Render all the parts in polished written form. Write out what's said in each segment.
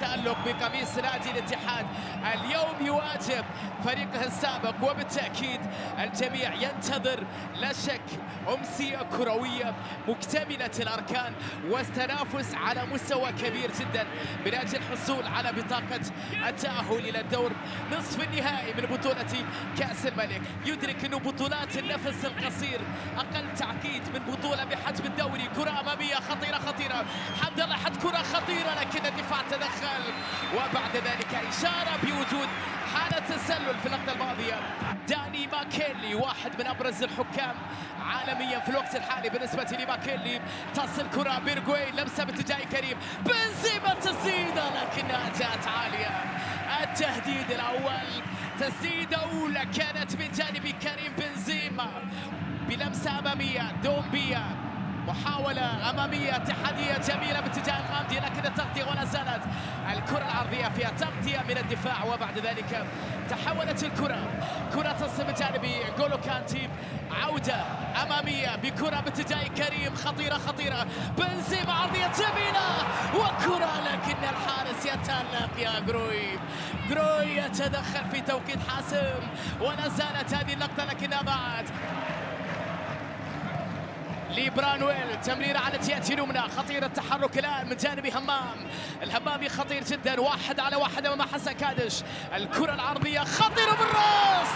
التألق بقميص نادي الاتحاد. اليوم يواجه فريقه السابق، وبالتأكيد الجميع ينتظر لا شك أمسية كروية مكتملة الأركان والتنافس على مستوى كبير جدا من أجل الحصول على بطاقة التأهل إلى الدور نصف النهائي من بطولة كأس الملك. يدرك أن بطولات النفس القصير أقل تعقيد من بطولة بحجم الدوري. كرة أمامية خطيرة، حمد الله حط كرة خطيرة لكن الدفاع تدخل، وبعد ذلك إشارة بوجود حالة تسلل في اللقطة الماضية. داني ماكيلي واحد من أبرز الحكام عالميا في الوقت الحالي بالنسبة لماكيلي. تصل كرة بيرغوي، لمسة باتجاه كريم بنزيما، تسديدة لكنها جاءت عالية. التهديد الأول، تسديدة أولى كانت من جانب كريم بنزيما بلمسة أمامية. دومبيا محاولة أمامية اتحادية جميلة باتجاه الغامدي، لكن التغطية ولا زالت الكرة العرضية فيها تغطية من الدفاع، وبعد ذلك تحولت كرة تصل بجانب جولو كانتي. عودة أمامية بكرة باتجاه كريم خطيرة بنزيما، عرضية جميلة وكرة لكن الحارس يتألق. يا جروي يتدخل في توقيت حاسم، ولا زالت هذه اللقطة لكنها بعد لبرانويل. تمريرة على الجهة اليمنى، خطير التحرك الآن من جانب همام. الهمامي خطير جدا، 1 على 1 أمام حسن كادش. الكرة العرضية خطيرة بالراس،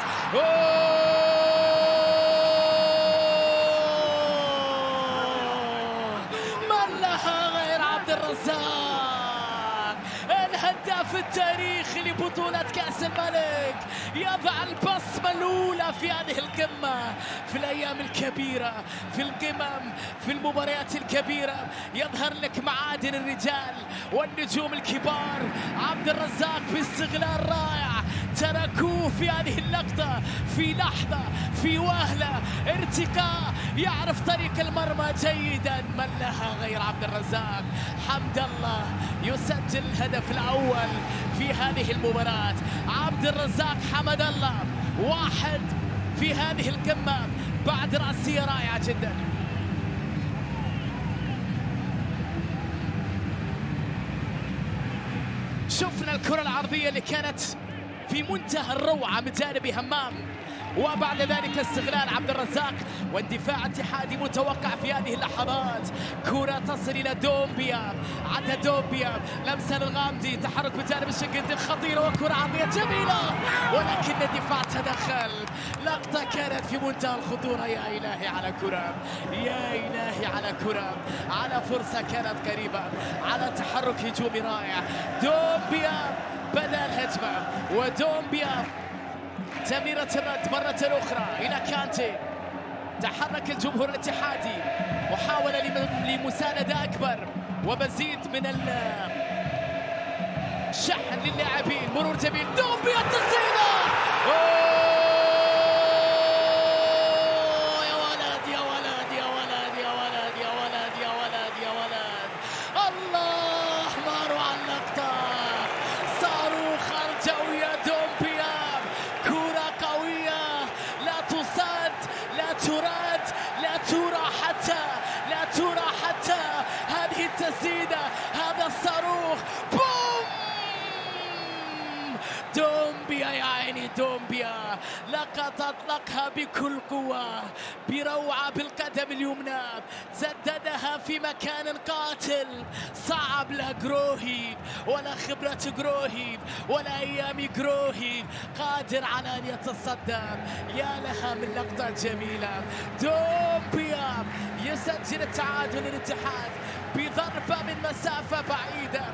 من لها غير عبد الرزاق، الهداف التاريخي لبطولة كأس الملك، يضع البصمة الأولى في هذه القمة، في الأيام الكبيرة، في القمم، في المباريات الكبيرة يظهر لك معادن الرجال والنجوم الكبار. عبد الرزاق باستغلال رائع تركوه في هذه اللقطة، في لحظة، في وهلة، ارتقاء، يعرف طريق المرمى جيدا. من لها غير عبد الرزاق. حمد الله يسجل الهدف الأول في هذه المباراة. عبد الرزاق حمد الله 1 في هذه القمة بعد رأسية رائعة جدا. شفنا الكرة العرضية اللي كانت في منتهى الروعة من جانب همام، وبعد ذلك استغلال عبد الرزاق واندفاع اتحادي متوقع في هذه اللحظات. كرة تصل إلى دومبيا، عدى دومبيا، لمسة للغامدي، تحرك بجانب الشنقيطي خطيرة وكرة عرضية جميلة، ولكن الدفاع تدخل. لقطة كانت في منتهى الخطورة. يا إلهي على كرة، يا إلهي على كرة، على فرصة كانت قريبة، على تحرك هجومي رائع. دومبيا بدأ الهجمة، ودومبيا تمريرة الرد مرة أخرى إلى كانتي. تحرك الجمهور الاتحادي، محاولة لمساندة أكبر ومزيد من الشحن للاعبين. مرور جميل، دومبيا التسديدة، يا ولد يا ولد يا ولد يا ولد يا ولد يا ولد يا ولد، الله ما روع اللقطة، صاروخ أرجوية دومبيا، كرة قوية لا تصد لا ترد لا ترى حتى لا ترى حتى. هذه التسديدة، هذا الصاروخ، بوم! دومبيا يا عيني دومبيا، لقد أطلقها بكل قوة بروعة بالقدم اليمنى، سددها في مكان قاتل صعب. لا جروهي ولا خبرة جروهي ولا أيام جروهي قادر على أن يتصدى. يا لها من لقطة جميلة. دومبيا يسجل التعادل للاتحاد بضربة من مسافة بعيدة،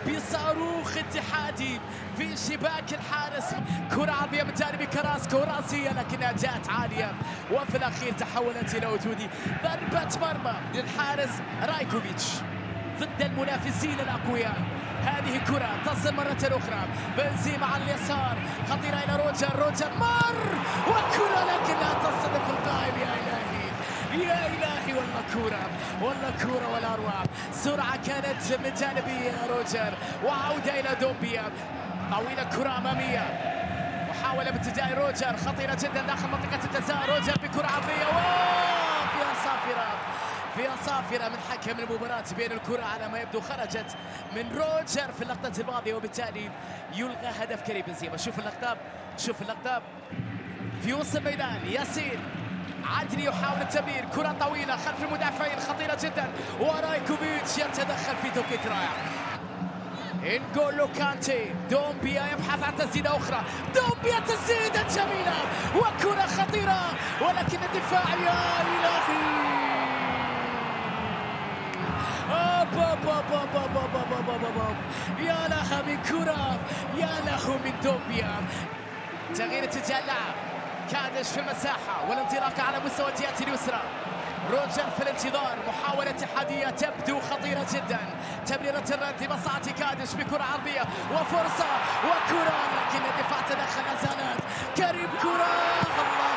بصاروخ اتحادي في شباك الحارس. كرة عرضية من جانب كراسكو راسية لكنها جاءت عالية، وفي الأخير تحولت إلى وجود ضربة مرمى للحارس رايكوفيتش ضد المنافسين الأقوياء. هذه كرة تصل مرة أخرى، بنزيما على اليسار، خطيرة إلى روجر مر، وكرة لكنها تصدف القائم. يا إلهي يا إلهي، والله كرة ولا أروع. سرعة كانت من جانب روجر، وعودة إلى دومبيا، طويلة كرة أمامية، محاولة باتجاه روجر خطيرة جدا داخل منطقة الجزاء. روجر بكرة عرضية فيها صافرة، فيها صافرة من حكم المباراة بين الكرة على ما يبدو خرجت من روجر في اللقطة الماضية، وبالتالي يلغى هدف كريم بنزيما. شوف اللقطة في وسط الميدان، ياسين عدلي يحاول التمرير، كرة طويلة خلف المدافعين خطيرة جدا، ورايكوفيتش يتدخل في توقيت رائع. انغولو كانتي، دومبيا يبحث عن تسديدة أخرى، دومبيا تسديدة جميلة وكرة خطيرة، ولكن الدفاع يا إلهي. يا لها من كرة، يا له من دومبيا. تغيير اتجاه اللعب، كادش في المساحة والانطلاقة على مستوى الجهة اليسرى. روجر في الانتظار، محاولة اتحادية تبدو خطيرة جدا، تمريرة الرد لمصلحة كادش بكرة عرضية وفرصة وكرة، لكن الدفاع تدخل أزالات كريم. كرة الله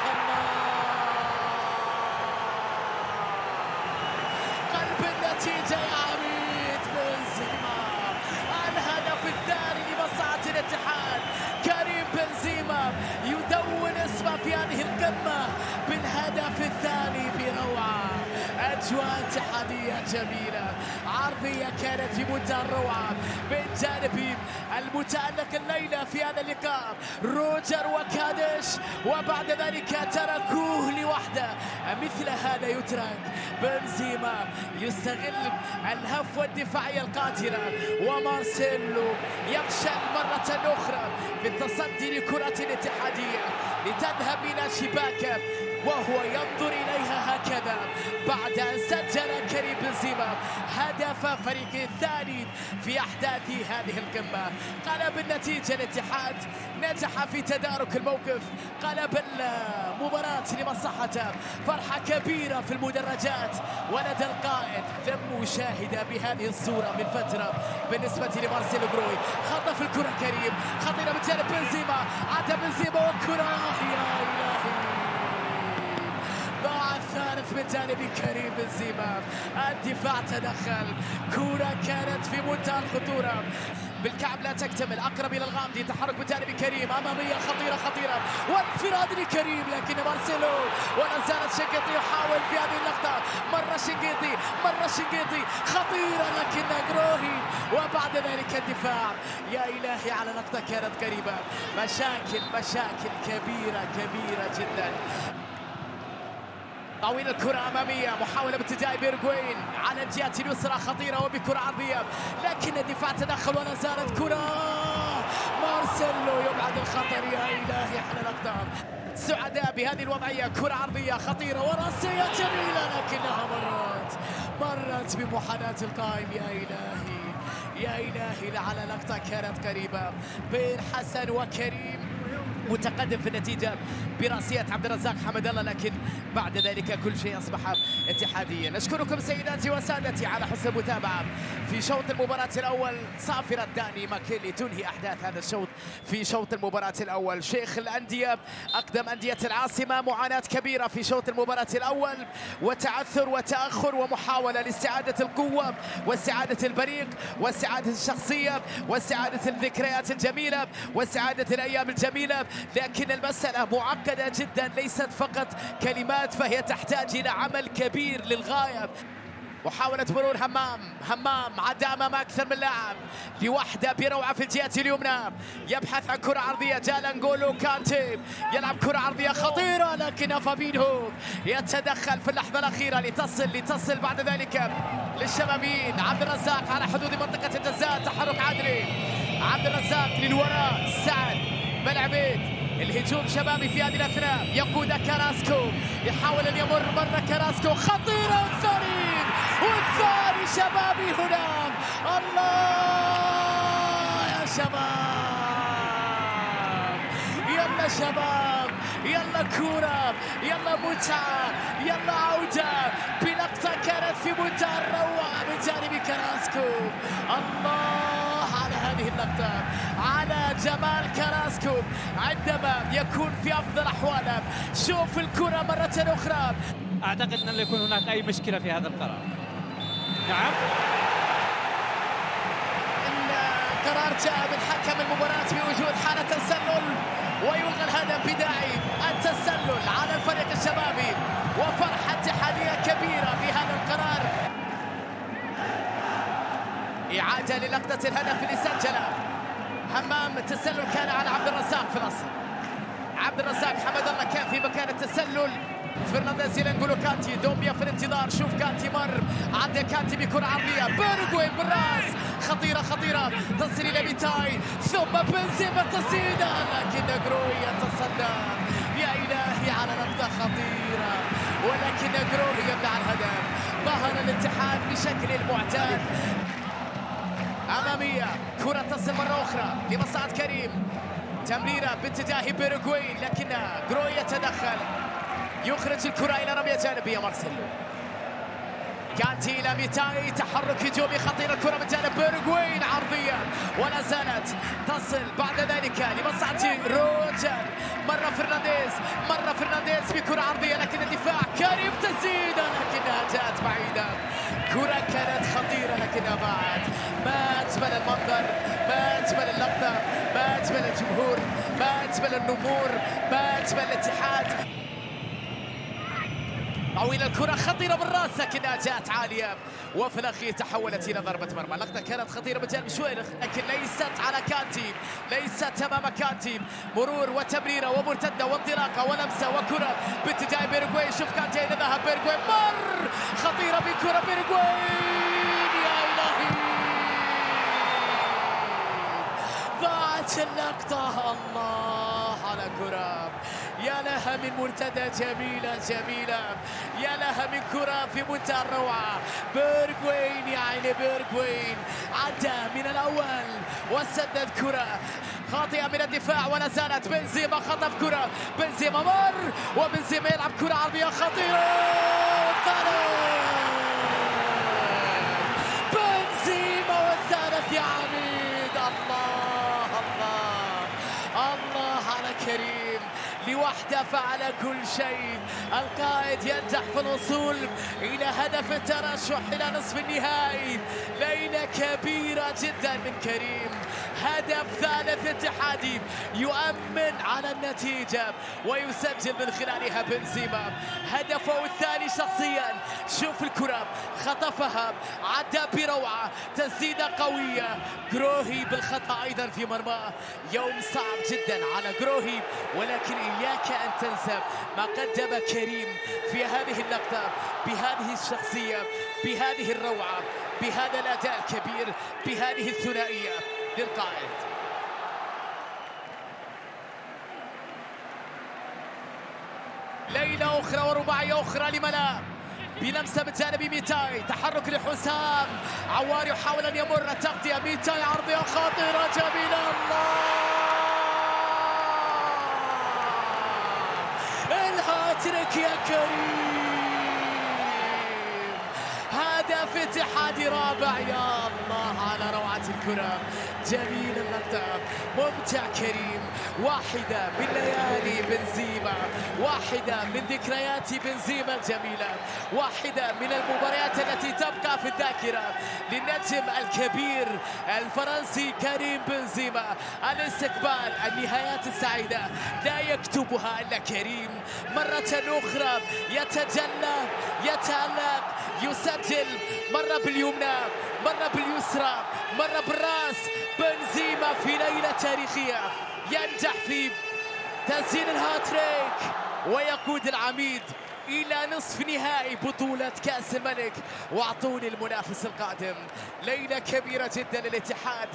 قلب النتيجة يا عميد بنزيما. الهدف الثاني لمصلحة الاتحاد، كريم بنزيما يدون اسمه في هذه القمة بالهدف الثاني بروعة. أجواء اتحادية جميلة، عرضية كانت في منتهى الروعة من جانب المتألق الليلة في هذا اللقاء روجر وكادش، وبعد ذلك تركوه لوحده. مثل هذا يترك بنزيما يستغل الهفوة الدفاعية القاتلة، ومارسيلو يفشل مرة أخرى في التصدي لكرة الاتحادية لتذهب إلى شباكه، وهو ينظر إليها هكذا بعد أن سجل كريم بنزيما هدف فريقه الثاني في أحداث هذه القمة. قلب النتيجة، الاتحاد نجح في تدارك الموقف، قلب المباراة لمصلحته. فرحة كبيرة في المدرجات ولدى القائد، لم أشاهد بهذه الصورة من فترة بالنسبة لمارسيلو بروي. خطف الكرة كريم، خطيرة من جانب بنزيما، عاد بنزيما وكرة يا إلهي. ضاع الثالث من جانب كريم بنزيما، الدفاع تدخل، كرة كانت في منتهى الخطورة، بالكعب لا تكتمل، أقرب إلى الغامدي، تحرك من جانب كريم، أمامية خطيرة وانفراد لكريم، لكن مارسيلو ولا زالت شنقيطي يحاول في هذه اللقطة، مرة شنقيطي خطيرة لكن جروهي، وبعد ذلك الدفاع. يا إلهي على لقطة كانت قريبة، مشاكل كبيرة جدا. طويل الكرة أمامية، محاولة باتجاه بيرغوين على الجهة اليسرى خطيرة وبكرة عرضية، لكن الدفاع تدخل ولا زالت كرة. مارسيلو يبعد الخطر، يا إلهي على لقطة. سعداء بهذه الوضعية، كرة عرضية خطيرة وراسية جميلة، لكنها مرت بمحاذاة القائم. يا إلهي على لقطة كانت قريبة بين حسن وكريم، متقدم في النتيجة براسية عبد الرزاق حمد الله، لكن بعد ذلك كل شيء أصبح اتحاديا. نشكركم سيداتي وسادتي على حسن المتابعة في شوط المباراة الأول. صافرة داني ماكيلي تنهي أحداث هذا الشوط في شوط المباراة الأول. شيخ الأندية، أقدم أندية العاصمة، معاناة كبيرة في شوط المباراة الأول، وتعثر وتأخر ومحاولة لاستعادة القوة واستعادة البريق واستعادة الشخصية واستعادة الذكريات الجميلة واستعادة الأيام الجميلة، لكن المسألة معقدة جدا، ليست فقط كلمات، فهي تحتاج إلى عمل كبير للغاية. محاولة مرور همام عدى أمام أكثر من لاعب لوحده بروعة في الجهة اليمنى، يبحث عن كرة عرضية، جاء انغولو كانتي يلعب كرة عرضية خطيرة، لكن فابينهو يتدخل في اللحظة الأخيرة لتصل بعد ذلك للشبابين. عبد الرزاق على حدود منطقة الجزاء، تحرك عادلي، عبد الرزاق للوراء، سعد بن عبيد، الهجوم شبابي في هذه الأثناء، يقود كراسكو، يحاول أن يمر مرة كراسكو، خطيرة والثاني شبابي هنا. الله يا شباب، يلا كورة، يلا متعة، يلا عودة بلقطة كانت في منتهى الروعة من جانب كراسكو. الله على هذه اللقطة، على جمال كراسكو عندما يكون في أفضل أحواله. شوف الكرة مرة أخرى. أعتقد أن لا يكون هناك أي مشكلة في هذا القرار. نعم، القرار جاء من حكم المباراة بوجود حالة تسلل، ويلغى الهدف بداعي التسلل على الفريق الشبابي، وفرحة اتحاد إيجابية كبيرة في هذا القرار. إعادة للقطة الهدف اللي سجله همام. التسلل كان على عبد الرزاق في الأصل. عبد الرزاق حمد الله كان في مكان التسلل. فرنانديز الى نقولوا كانتي. دومبيا في الانتظار. شوف كانتي مر. عدى كانتي بكرة عرضية. بيرغوين بالراس. خطيرة خطيرة. تصل إلى ميتاي. ثم بنزيما تسديدة. لكن جروي يتصدى. يا إلهي على نقطة خطيرة. ولكن جروي يمنع الهدف. ظهر الاتحاد بشكل المعتاد. أمامية. كرة تصل مرة أخرى لمصعد كريم. تمريرة باتجاه بيرغوين لكن جروي يتدخل. يخرج الكرة إلى رمية جانبية. مارسيلو كانتي إلى ميتاي. تحرك هجومي خطير. الكرة من جانب بيرغوين عرضية ولا زالت تصل بعد ذلك لمصعد روجر. مرة فرنانديز بكرة عرضية لكن الدفاع كريم تسديدة لكنها جاءت بعيدة. كرة كانت خطيرة لكنها بعد. ما أجمل المنظر، ما أجمل اللقطة، ما أجمل الجمهور، ما أجمل النمور، ما أجمل الاتحاد. طويلة الكرة خطيرة بالراس لكنها جاءت عالية وفي الأخير تحولت إلى ضربة مرمى. اللقطة كانت خطيرة من جانب شويرخ لكن ليست على كانتي، ليست أمام كانتي. مرور وتمريرة ومرتدة وانطلاقة ولمسة وكرة باتجاه بيرغوين. شوف كانتي أين ذهب بيرغوين. مر خطيرة بكرة بيرغوين. يا إلهي ضاعت اللقطة. الله على كرة. يا لها من مرتدى جميلة جميلة. يا لها من كرة في منتهى الروعة. بيرغوين يا عيني بيرغوين عدى من الأول وسدد كرة خاطئة من الدفاع ولا زالت. بنزيما خطف كرة. بنزيما مر وبنزيما يلعب كرة عرضية خطيرة. بنزيما والثالث يا عميد. الله الله الله على كريم. لوحده فعل كل شيء. القائد ينجح في الوصول إلى هدف الترشح إلى نصف النهائي. ليلة كبيرة جدا من كريم. هدف ثالث اتحادي يؤمن على النتيجة ويسجل من خلالها بنزيما هدفه الثاني شخصيا. شوف الكرة خطفها عدى بروعة. تسديدة قوية. جروهي بالخطأ أيضا في مرماه. يوم صعب جدا على جروهي ولكن إياك أن تنسى ما قدم كريم في هذه اللقطة بهذه الشخصية بهذه الروعة بهذا الأداء الكبير بهذه الثنائية للقائد. ليلة أخرى ورباعية أخرى لملا بلمسة من جانب ميتاي. تحرك لحسام. عوار يحاول أن يمر. تغطية ميتاي عرضية خطيرة جميلة. الله الهاتريك يا كريم. هدف اتحادي رابع. يا الله على روعة الكرة. جميل اللقطة. ممتع كريم. واحدة من ليالي بنزيما. واحدة من ذكريات بنزيما الجميلة. واحدة من المباريات التي تبقى في الذاكرة للنجم الكبير الفرنسي كريم بنزيما. الاستقبال النهايات السعيدة لا يكتبها إلا كريم. مرة أخرى يتجلى يتألق يسجل. مرة باليمنى مرة باليسرى مرة بالراس. بنزيما في ليلة تاريخية ينجح في تسجيل الهاتريك ويقود العميد إلى نصف نهائي بطولة كأس الملك. واعطوني المنافس القادم. ليلة كبيرة جدا للاتحاد.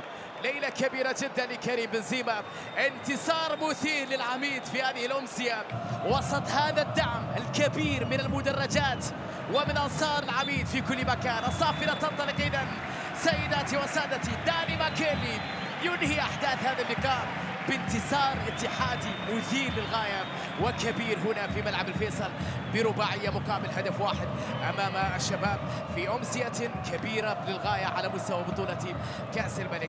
ليلة كبيرة جدا لكريم بنزيما. انتصار مثير للعميد في هذه الأمسية وسط هذا الدعم الكبير من المدرجات ومن أنصار العميد في كل مكان. الصافرة تنطلق إذن سيداتي وسادتي. داني ماكيلي ينهي أحداث هذا اللقاء بانتصار اتحادي مثير للغاية وكبير هنا في ملعب الفيصل برباعية مقابل هدف واحد أمام الشباب في أمسية كبيرة للغاية على مستوى بطولة كأس الملك.